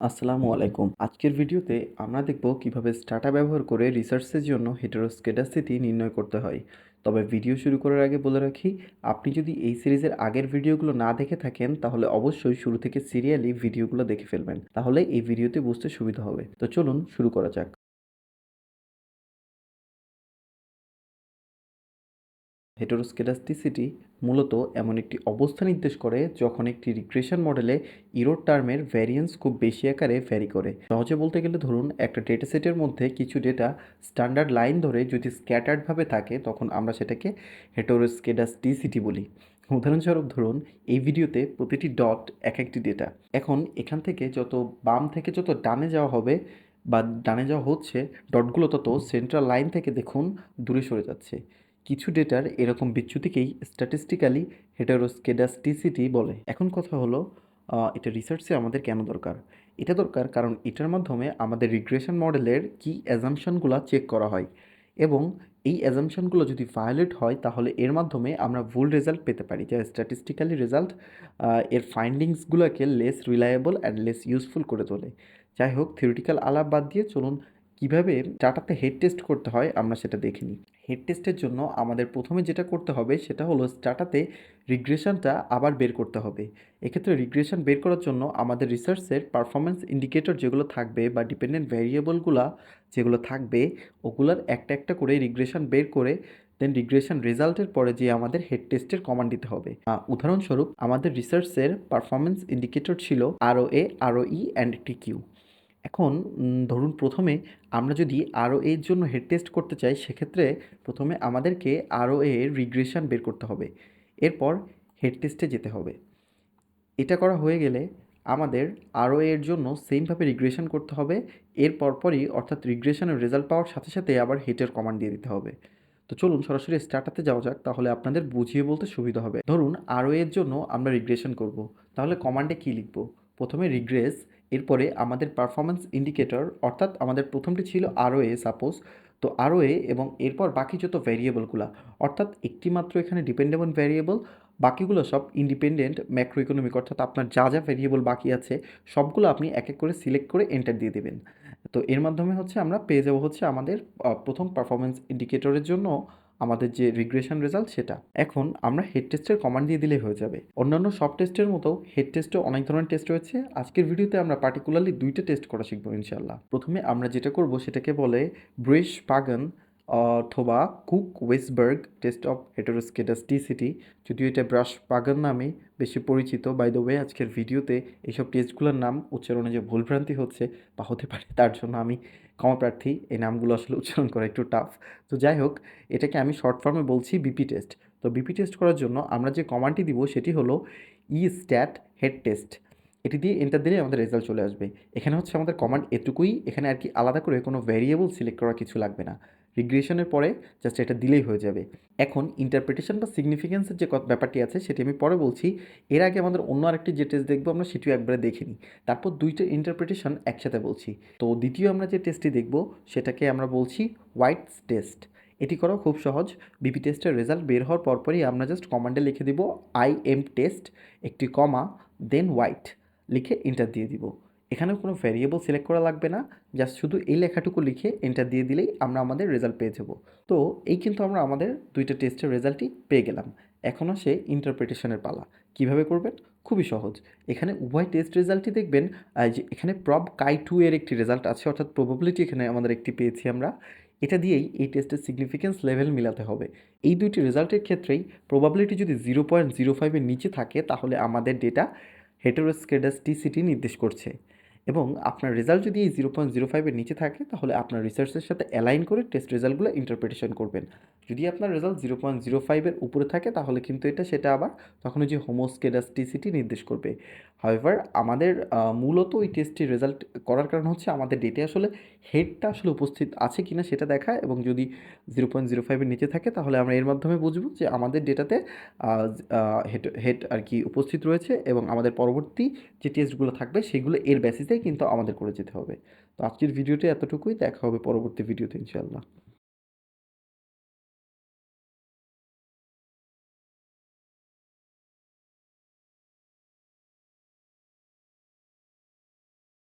আসসালামু আলাইকুম। আজকের ভিডিওতে আমরা দেখব কিভাবে স্টাটা ব্যবহার করে রিসার্চের জন্য হেটেরোস্কেডাসিটি নির্ণয় করতে হয়। তবে ভিডিও শুরু করার আগে বলে রাখি, আপনি যদি এই সিরিজের আগের ভিডিওগুলো না দেখে থাকেন তাহলে অবশ্যই শুরু থেকে সিরিয়ালি ভিডিওগুলো দেখে ফেলবেন। তাহলে এই ভিডিওতে বুঝতে সুবিধা হবে। তো চলুন শুরু করা যাক। হেটেরোস্কেডাস্টিসিটি মূলত এমন একটি অবস্থা নির্দেশ করে যখন একটি রিগ্রেশন মডেলে ইরোর টার্মের ভ্যারিয়েন্স খুব বেশি আকারে ভ্যারি করে। সহজে বলতে গেলে ধরুন একটা ডেটা সেটের মধ্যে কিছু ডেটা স্ট্যান্ডার্ড লাইন ধরে যদি স্ক্যাটার্ডভাবে থাকে তখন আমরা সেটাকে হেটেরোস্কেডাস্টিসিটি বলি। উদাহরণস্বরূপ ধরুন এই ভিডিওতে প্রতিটি ডট এক একটি ডেটা। এখন এখান থেকে যত বাম থেকে যত ডানে যাওয়া হবে বা ডানে যাওয়া হচ্ছে, ডটগুলো তত সেন্ট্রাল লাইন থেকে দেখুন দূরে সরে যাচ্ছে। কিছু ডেটার এরকম বিচ্যুতিকেই স্ট্যাটিস্টিক্যালি হেটেরোস্কেডাস্টিসিটি বলে। এখন কথা হলো, এটা রিসার্চে আমাদের কেন দরকার? এটা দরকার কারণ এটার মাধ্যমে আমাদের রিগ্রেশন মডেলের কি অ্যাজাম্পশনগুলো চেক করা হয়, এবং এই অ্যাজাম্পশনগুলো যদি ভায়োলেট হয় তাহলে এর মাধ্যমে আমরা ভুল রেজাল্ট পেতে পারি, যা স্ট্যাটিস্টিক্যালি রেজাল্ট এর ফাইন্ডিংসগুলোকে less reliable and less useful করে তোলে। যাই হোক, থিওরিটিক্যাল আলাপ বাদ দিয়ে চলুন কীভাবে ডাটাতে হেড টেস্ট করতে হয় আমরা সেটা দেখে নিই। হেড টেস্টের জন্য আমাদের প্রথমে যেটা করতে হবে সেটা হলো স্টাটাতে রিগ্রেশনটা আবার বের করতে হবে। এক্ষেত্রে রিগ্রেশন বের করার জন্য আমাদের রিসার্চের পারফরমেন্স ইন্ডিকেটর যেগুলো থাকবে বা ডিপেন্ডেন্ট ভ্যারিয়েবলগুলো যেগুলো থাকবে, ওগুলোর একটা একটা করে রিগ্রেশন বের করে দেন রিগ্রেশন রেজাল্টের পরে যে আমাদের হেড টেস্টের কমান্ড দিতে হবে। উদাহরণস্বরূপ আমাদের রিসার্চের পারফরমেন্স ইন্ডিকেটর ছিল ROA, ROE অ্যান্ড TQ। এখন ধরুন প্রথমে আমরা যদি ROA এর জন্য হেড টেস্ট করতে চাই, সেক্ষেত্রে প্রথমে আমাদেরকে ROA এর রিগ্রেশন বের করতে হবে, এরপর হেড টেস্টে যেতে হবে। এটা করা হয়ে গেলে আমাদের ROA এর জন্য সেমভাবে রিগ্রেশন করতে হবে। এর পরপরই অর্থাৎ রিগ্রেশনের রেজাল্ট পাওয়ার সাথে সাথে আবার হেটের কমান্ড দিয়ে দিতে হবে। তো চলুন সরাসরি স্টার্টাতে যাওয়া যাক, তাহলে আপনাদের বুঝিয়ে বলতে সুবিধা হবে। ধরুন ROA এর জন্য আমরা রিগ্রেশন করব, তাহলে কমান্ডে কী লিখব? প্রথমে রিগ্রেস, এরপরে আমাদের পারফরমেন্স ইন্ডিকেটর, অর্থাৎ আমাদের প্রথমটি ছিল ROA সাপোজ, তো ROA এবং এরপর বাকি যত ভ্যারিয়েবলগুলো, অর্থাৎ একটি মাত্র এখানে ডিপেন্ডেবল ভ্যারিয়েবল, বাকিগুলো সব ইন্ডিপেন্ডেন্ট ম্যাক্রো ইকোনমিক, অর্থাৎ আপনার যা যা ভ্যারিয়েবল বাকি আছে সবগুলো আপনি এক এক করে সিলেক্ট করে এন্টার দিয়ে দেবেন। তো এর মাধ্যমে হচ্ছে আমরা পেয়ে যাবো হচ্ছে আমাদের প্রথম পারফরমেন্স ইন্ডিকেটরের জন্য আমাদের যে রিগ্রেশন রেজাল্ট সেটা। এখন আমরা হেড টেস্টের কমান্ড দিয়ে দিলেই হয়ে যাবে। অন্যান্য সব টেস্টের মতো হেড টেস্টেও অনেক ধরনের টেস্ট রয়েছে। আজকের ভিডিওতে আমরা পার্টিকুলারলি দুইটা টেস্ট করা শিখবো ইনশাল্লাহ। প্রথমে আমরা যেটা করব সেটাকে বলে ব্রুইশ পাগান অথবা কুক ওয়েসবার্গ টেস্ট অফ হেটেরোস্কেডাস্টিসিটি, যদিও এটা ব্রাশ পাগান নামে বেশি পরিচিত। বাই দ্য ওয়ে, আজকের ভিডিওতে এইসব টেস্টগুলোর নাম উচ্চারণে যে ভুলভ্রান্তি হচ্ছে বা হতে পারে, তার জন্য আমি ক্ষমা প্রার্থী। এই নামগুলো আসলে উচ্চারণ করা একটু টাফ। তো যাই হোক, এটাকে আমি শর্ট ফর্মে বলছি বিপি টেস্ট। তো বিপি টেস্ট করার জন্য আমরা যে কমান্ডটি দিব সেটি হলো স্ট্যাট হেড টেস্ট। এটি দিয়ে এন্টার দিলে আমাদের রেজাল্ট চলে আসবে। এখানে হচ্ছে আমাদের কমান্ড এটুকুই, এখানে আর কি আলাদা করে কোনো ভ্যারিয়েবল সিলেক্ট করার কিছু লাগবে না। রিগ্রেশনের পরে জাস্ট এটা দিলেই হয়ে যাবে। এখন ইন্টারপ্রিটেশন বা সিগনিফিকেন্সের যে ব্যাপারটি আছে সেটি আমি পরে বলছি। এর আগে আমাদের অন্য আরেকটি যে টেস্ট দেখবো আমরা সেটিও একবারে দেখে নিই, তারপর দুইটা ইন্টারপ্রিটেশন একসাথে বলছি। তো দ্বিতীয় আমরা যে টেস্টটি দেখব সেটাকে আমরা বলছি হোয়াইটস টেস্ট। এটি করা খুব সহজ। বিপি টেস্টের রেজাল্ট বের হওয়ার পরপরই আমরা জাস্ট কমান্ডে লিখে দিব IM টেস্ট, একটি কমা, দেন হোয়াইট লিখে এন্টার দিয়ে দিব। এখানেও কোনো ভ্যারিয়েবল সিলেক্ট করা লাগবে না, জাস্ট শুধু এই লেখাটুকু লিখে এন্টার দিয়ে দিলেই আমরা আমাদের রেজাল্ট পেয়ে যাব। তো এই কিন্তু আমরা আমাদের দুইটা টেস্টের রেজাল্টই পেয়ে গেলাম। এখন আসে ইন্টারপ্রিটেশনের পালা। কিভাবে করবেন? খুবই সহজ। এখানে উভয় টেস্ট রেজাল্টই দেখবেন যে এখানে প্রব কাই 2 এর একটি রেজাল্ট আছে, অর্থাৎ প্রবাবিলিটি এখানে আমাদের একটি পেয়েছি আমরা। এটা দিয়েই এই টেস্টের সিগনিফিকেন্স লেভেল মিলাতে হবে। এই দুইটি রেজাল্টের ক্ষেত্রেই প্রবাবিলিটি যদি 0.05 এর নিচে থাকে তাহলে আমাদের ডেটা হেটেরোস্কেডাস্টিসিটি নির্দেশ করছে, এবং আপনার রেজাল্ট যদি এই 0.05 এর নিচে থাকে তাহলে আপনার রিসার্চের সাথে অ্যালাইন করে টেস্ট রেজাল্টগুলো ইন্টারপ্রিটেশন করবেন। যদি আপনার রেজাল্ট 0.05 এর উপরে থাকে তাহলে কিন্তু সেটা আবার তখন ওই যে হোমোস্কেডাস্টিসিটি নির্দেশ করবে। হাউএভার আমাদের মূলত ওই টেস্টটির রেজাল্ট করার কারণ হচ্ছে আমাদের ডেটে আসলে হেডটা আসলে উপস্থিত আছে কিনা সেটা দেখা, এবং যদি 0.05 এর নিচে থাকে তাহলে আমরা এর মাধ্যমে বুঝবো যে আমাদের ডেটাতে হেড হেড আর কি উপস্থিত রয়েছে, এবং আমাদের পরবর্তী যে টেস্টগুলো থাকবে সেগুলো এর বেসিসেই কিন্তু আমাদের করে যেতে হবে। তো আজকের ভিডিওটি এতটুকুই, দেখা হবে পরবর্তী ভিডিওতে ইনশাআল্লাহ।